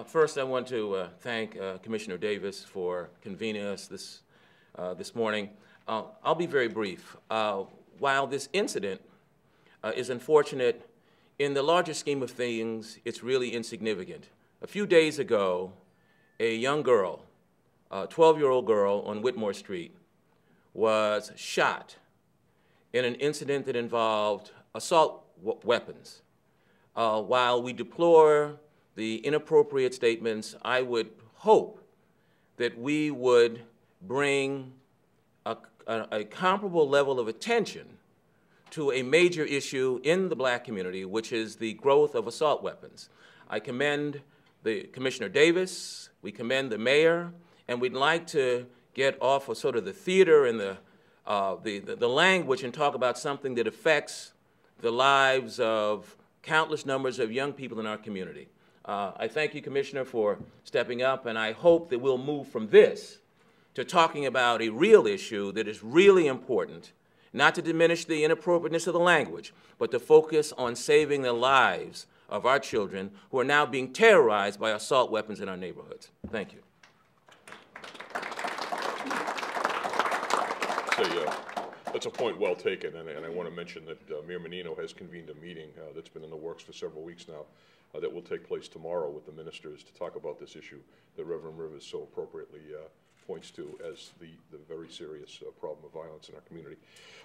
First, I want to thank Commissioner Davis for convening us this morning. I'll be very brief. While this incident is unfortunate, in the larger scheme of things, it's really insignificant. A few days ago, a young girl, a 12-year-old girl on Whitmore Street, was shot in an incident that involved assault weapons. While we deplore the inappropriate statements, I would hope that we would bring a comparable level of attention to a major issue in the black community, which is the growth of assault weapons. I commend Commissioner Davis, we commend the mayor, and we'd like to get off of sort of the theater and the language and talk about something that affects the lives of countless numbers of young people in our community. I thank you, Commissioner, for stepping up, and I hope that we'll move from this to talking about a real issue that is really important, not to diminish the inappropriateness of the language, but to focus on saving the lives of our children who are now being terrorized by assault weapons in our neighborhoods. Thank you. That's a point well taken, and I want to mention that Mayor Menino has convened a meeting that's been in the works for several weeks now that will take place tomorrow with the ministers to talk about this issue that Reverend Rivers so appropriately points to as the very serious problem of violence in our community.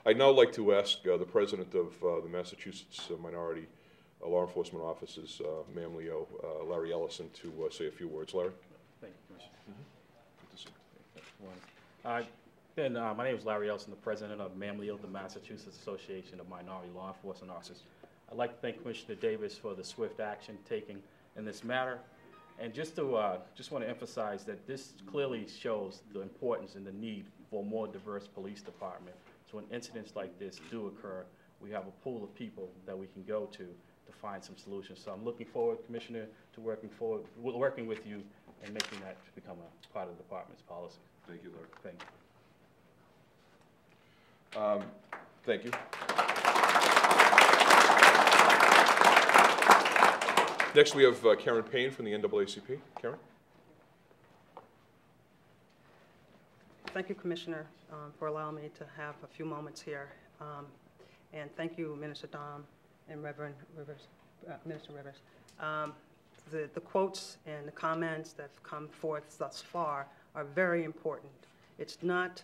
I'd now like to ask the president of the Massachusetts Minority Law Enforcement Office's MAMLEO, Larry Ellison, to say a few words. Larry? Thank you, Commissioner. Good to see you. My name is Larry Ellison, the president of MAMLEO, the Massachusetts Association of Minority Law Enforcement Officers. I'd like to thank Commissioner Davis for the swift action taken in this matter. And just want to emphasize that this clearly shows the importance and the need for a more diverse police department. So when incidents like this do occur, we have a pool of people that we can go to find some solutions. So I'm looking forward, Commissioner, to working with you and making that become a part of the department's policy. Thank you, Larry. Thank you. Thank you. Next, we have Karen Payne from the NAACP. Karen? Thank you, Commissioner, for allowing me to have a few moments here. And thank you, Minister Dom and Reverend Rivers, Minister Rivers. The quotes and the comments that have come forth thus far are very important. It's not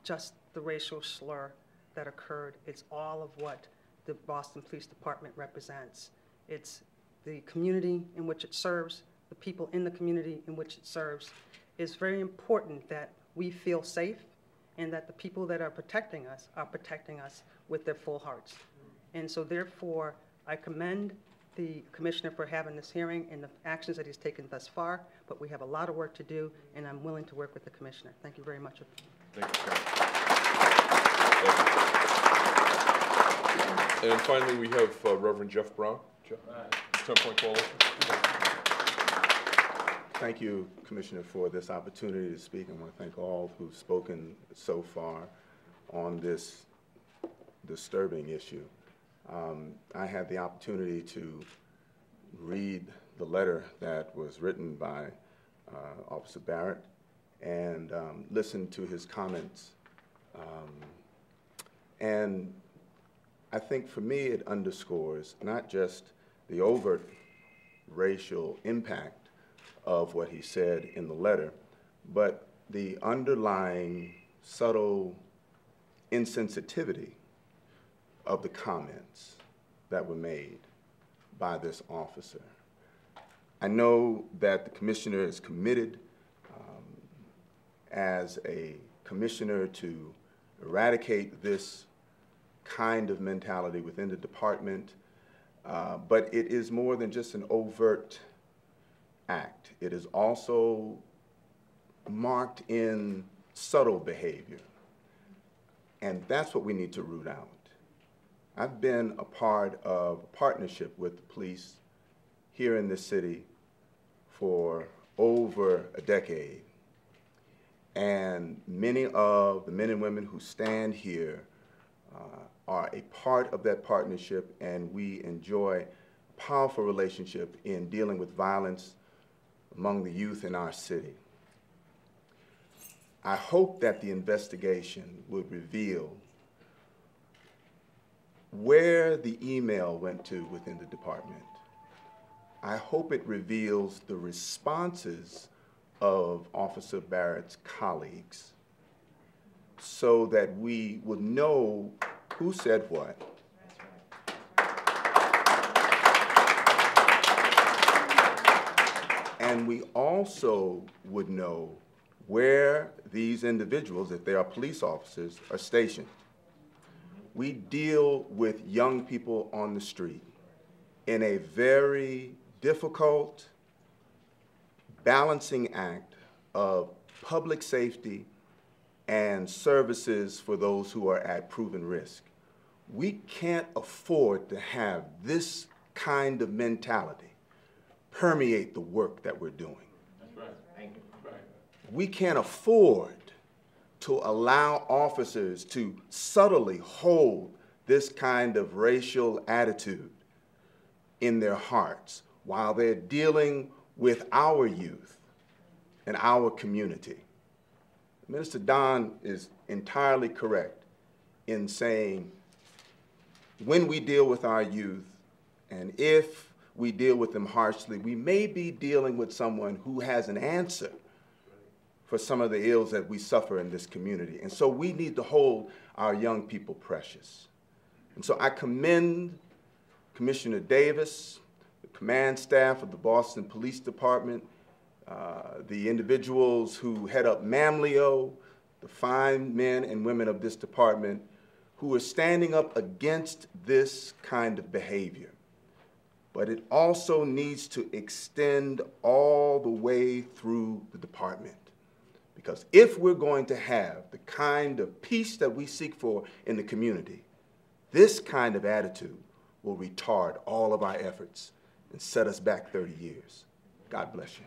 just the racial slur that occurred. It's all of what the Boston Police Department represents. It's the community in which it serves, the people in the community in which it serves. It's very important that we feel safe and that the people that are protecting us with their full hearts. And so therefore, I commend the Commissioner for having this hearing and the actions that he's taken thus far, but we have a lot of work to do, and I'm willing to work with the Commissioner. Thank you very much. Thank you, Karen. Thank you. And finally, we have Reverend Jeff Brown. Jeff, 10-point call. Thank you, Commissioner, for this opportunity to speak. I want to thank all who've spoken so far on this disturbing issue. I had the opportunity to read the letter that was written by Officer Barrett and listen to his comments. And I think for me it underscores not just the overt racial impact of what he said in the letter, but the underlying subtle insensitivity of the comments that were made by this officer. I know that the Commissioner is committed as a commissioner to eradicate this kind of mentality within the department, but it is more than just an overt act. It is also marked in subtle behavior, and that's what we need to root out. I've been a part of a partnership with the police here in this city for over a decade, and many of the men and women who stand here are a part of that partnership, and we enjoy a powerful relationship in dealing with violence among the youth in our city. I hope that the investigation would reveal where the email went to within the department. I hope it reveals the responses of Officer Barrett's colleagues so that we would know who said what. And we also would know where these individuals, if they are police officers, are stationed. We deal with young people on the street in a very difficult balancing act of public safety and services for those who are at proven risk. We can't afford to have this kind of mentality permeate the work that we're doing. That's right. Thank you. Right. We can't afford to allow officers to subtly hold this kind of racial attitude in their hearts while they're dealing with our youth and our community. Minister Don is entirely correct in saying when we deal with our youth, and if we deal with them harshly, we may be dealing with someone who has an answer for some of the ills that we suffer in this community. And so we need to hold our young people precious. And so I commend Commissioner Davis, the command staff of the Boston Police Department, the individuals who head up MAMLEO, the fine men and women of this department who are standing up against this kind of behavior. But it also needs to extend all the way through the department. Because if we're going to have the kind of peace that we seek for in the community, this kind of attitude will retard all of our efforts and set us back 30 years. God bless you.